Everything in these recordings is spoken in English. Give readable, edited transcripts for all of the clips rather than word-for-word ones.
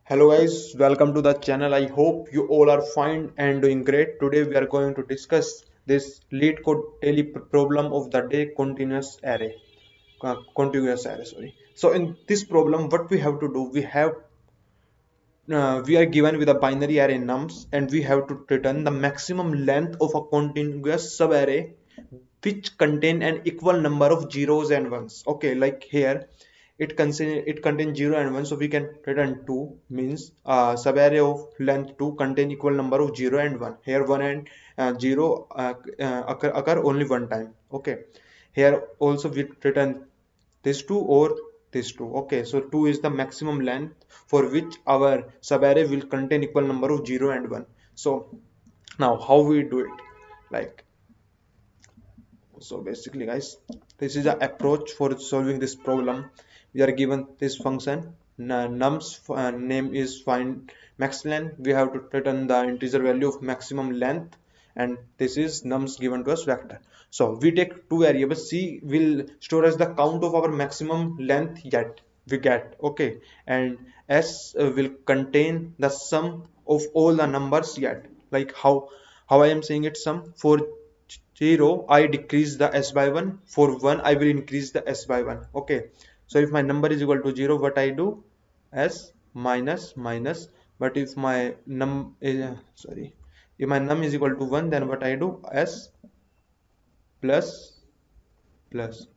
Hello guys, welcome to the channel. I hope you all are fine and doing great. Today we are going to discuss this lead code daily problem of the day contiguous array, sorry. So in this problem what we have to do, we are given with a binary array nums and we have to return the maximum length of a continuous subarray which contain an equal number of zeros and ones. Okay, like here it contains 0 and 1, so we can return 2 means subarray of length 2 contain equal number of 0 and 1. Here 1 and 0 occur only one time. Okay, here also we return this 2 or this 2. Okay, so 2 is the maximum length for which our subarray will contain equal number of 0 and 1. So now how we do it, like, so basically guys, this is the approach for solving this problem. We are given this function nums name is find max length. We have to return the integer value of maximum length, and this is nums given to us vector. So we take two variables. C will store as the count of our maximum length yet we get. Okay, and s will contain the sum of all the numbers yet. Like how I am saying it, sum for 0 I decrease the s by 1, for 1 I will increase the s by 1. Okay, so if my number is equal to 0, what I do, s minus minus. But if my if my num is equal to 1, then what I do, s plus plus.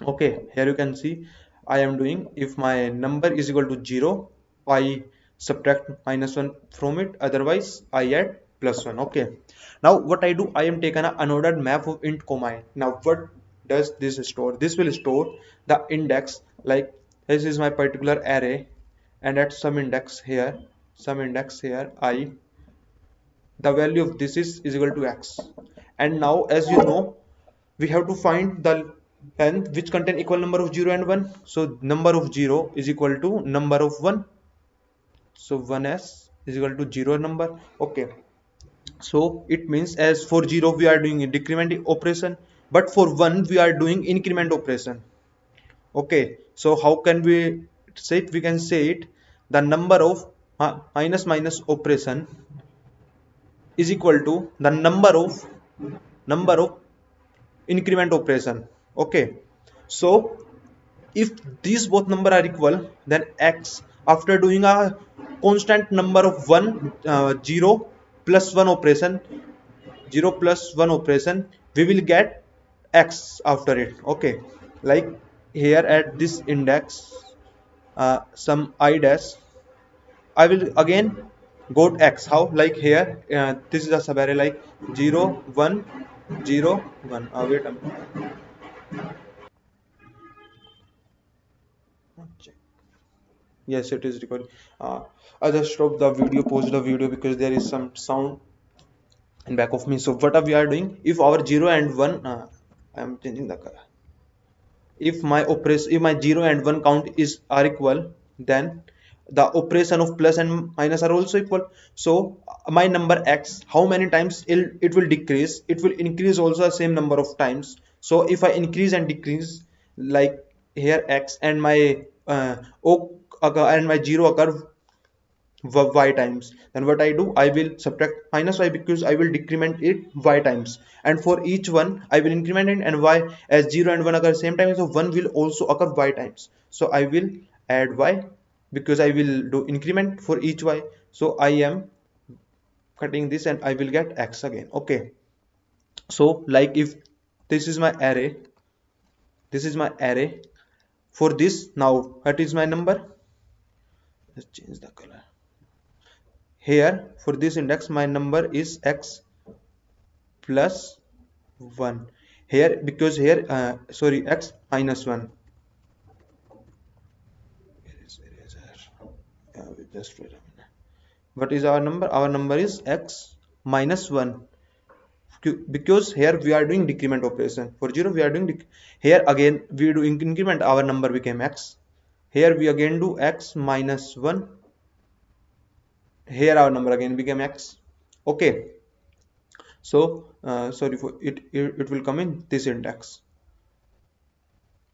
Okay, here you can see I am doing, if my number is equal to 0, I subtract minus 1 from it, otherwise I add plus 1. Okay, now what I do, I am taken an unordered map of int comma I. Now what does this store? This will store the index, like this is my particular array, and at some index here I, the value of this is equal to x. And now as you know, we have to find the length which contain equal number of 0 and 1. So number of 0 is equal to number of 1, so 1s is equal to 0 number. Okay, so it means as for 0 we are doing a decrement operation, but for 1 we are doing increment operation. Okay, so how can we say it? We can say it, the number of minus minus operation is equal to the number of increment operation. Okay, so if these both number are equal, then x, after doing a constant number of 1 0 plus 1 operation, 0 plus 1 operation, we will get x after it. Okay, like here at this index, some I dash, I will again got x. How? Like here, this is a subarray, like 0 1 0 1. Wait a minute. Check. Yes, it is recording. uh, I just stopped the video, pause the video, because there is some sound in back of me. So what are we are doing, if our 0 and 1, I am changing the color, if my 0 and 1 count is are equal, then the operation of plus and minus are also equal. So my number x, how many times it will decrease, it will increase also the same number of times. So if I increase and decrease, like here x and my o occur and my 0 occur y times, then what I do, I will subtract minus y, because I will decrement it y times, and for each one I will increment it, and y, as 0 and 1 occur same time, so 1 will also occur y times, so I will add y, because I will do increment for each y. So I am cutting this and I will get x again. Okay, so like if this is my array, this is my array, for this, now what is my number, let's change the color. Here for this index my number is x plus 1. Here, because here sorry, x minus 1. Just wait a minute. What is our number? Our number is x minus 1, because here we are doing decrement operation. For 0 we are doing here again we do increment, our number became x. Here we again do x minus 1, here our number again became x. Okay, so sorry, for it will come in this index.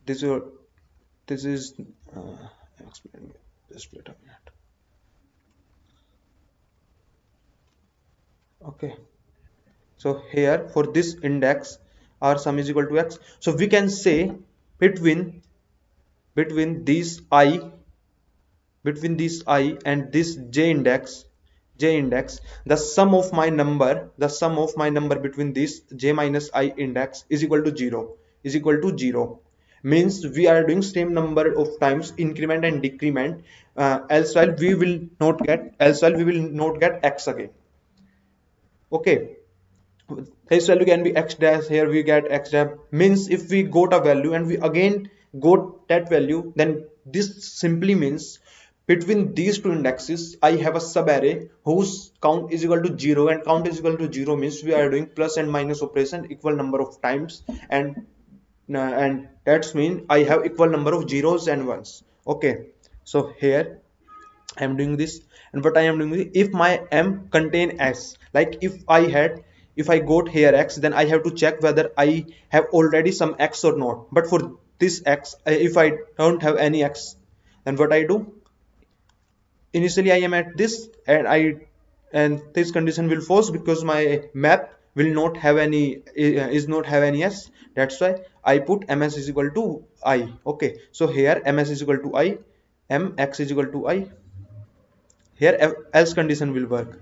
This is this is I'm explaining it. Just wait a minute. Okay, so here for this index, our sum is equal to x. So we can say between between these I between this I and this j index, the sum of my number between this j minus I index is equal to 0, means we are doing same number of times increment and decrement, else while we will not get x again. Okay, this value can be x dash, here we get x dash, means if we got a value and we again got that value, then this simply means between these two indexes I have a sub array whose count is equal to 0, and count is equal to 0 means we are doing plus and minus operation equal number of times, and that's mean I have equal number of zeros and ones. Okay, so here I am doing this, and what I am doing is, if my m contain s, like if I got here x, then I have to check whether I have already some x or not. But for this x, if I don't have any x, then what I do? Initially I am at this, and this condition will false because my map will not have any is not have any s. That's why I put ms is equal to I. Okay, so here ms is equal to I, m x is equal to I. Here else condition will work,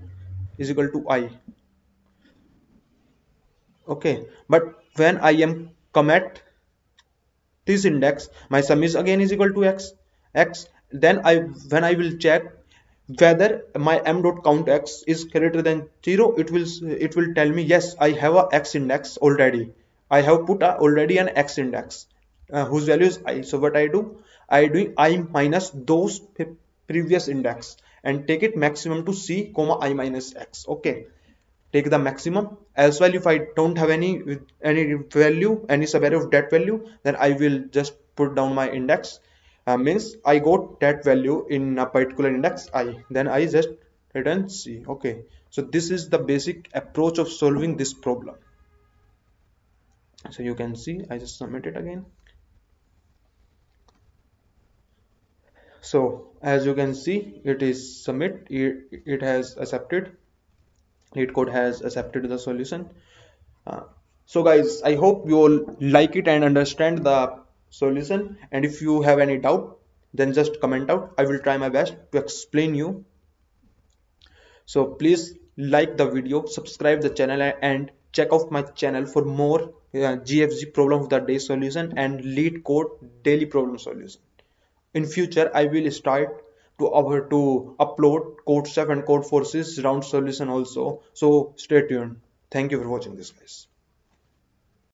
is equal to I. Okay, but when I am come at this index, my sum is again is equal to x. Then when I will check whether my m dot count x is greater than 0, it will tell me yes, I have a x index already. I have put already an x index, whose value is I. So what I do, I doing I minus those previous index and take it maximum to c comma I minus x. Okay, take the maximum, as well if I don't have any value, any subarray of that value, then I will just put down my index, means I got that value in a particular index I, then I just return c. Okay, so this is the basic approach of solving this problem. So you can see I just submit it again. So as you can see, it is submit, it has accepted, LeetCode has accepted the solution. Uh, so guys, I hope you all like it and understand the solution, and if you have any doubt, then just comment out. I will try my best to explain you. So please like the video, subscribe the channel, and check out my channel for more GFG problem of the day solution and LeetCode daily problem solution. In future I will start to upload code stuff and code forces round solution also, so stay tuned. Thank you for watching this, guys.